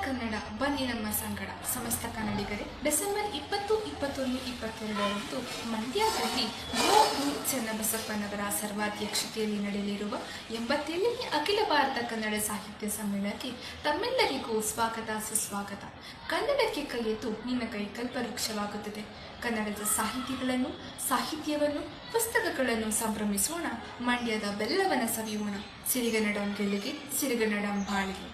ಕನ್ನಡ ಬನ್ನಿ ನಮ್ಮ ಸಂಗಡ. ಸಮಸ್ತ ಕನ್ನಡಿಗರೇ, ಡಿಸೆಂಬರ್ 20, 21, 22ರಂದು ಮಂಡ್ಯದಲ್ಲಿ ಚನ್ನಬಸಪ್ಪನವರ ಸರ್ವಾಧ್ಯಕ್ಷತೆಯಲ್ಲಿ ನಡೆಯಲಿರುವ 87ನೇ ಅಖಿಲ ಭಾರತ ಕನ್ನಡ ಸಾಹಿತ್ಯ ಸಮ್ಮೇಳನಕ್ಕೆ ತಮ್ಮೆಲ್ಲರಿಗೂ ಸ್ವಾಗತ ಸುಸ್ವಾಗತ. ಕನ್ನಡಕ್ಕೆ ಕೈ ಎತ್ತು ನಿನ್ನ ಕೈ ಕಲ್ಪವೃಕ್ಷವಾಗುತ್ತದೆ. ಕನ್ನಡದ ಸಾಹಿತಿಗಳನ್ನು, ಸಾಹಿತ್ಯವನ್ನು, ಪುಸ್ತಕಗಳನ್ನು ಸಂಭ್ರಮಿಸೋಣ. ಮಂಡ್ಯದ ಬೆಲ್ಲವನ ಸವಿಯೋಣ. ಸಿರಿಗನ್ನಡಂ ಗೆಲ್ಲಿಗೆ, ಸಿರಿಗನ್ನಡಂ ಬಾಳಿಗೆ.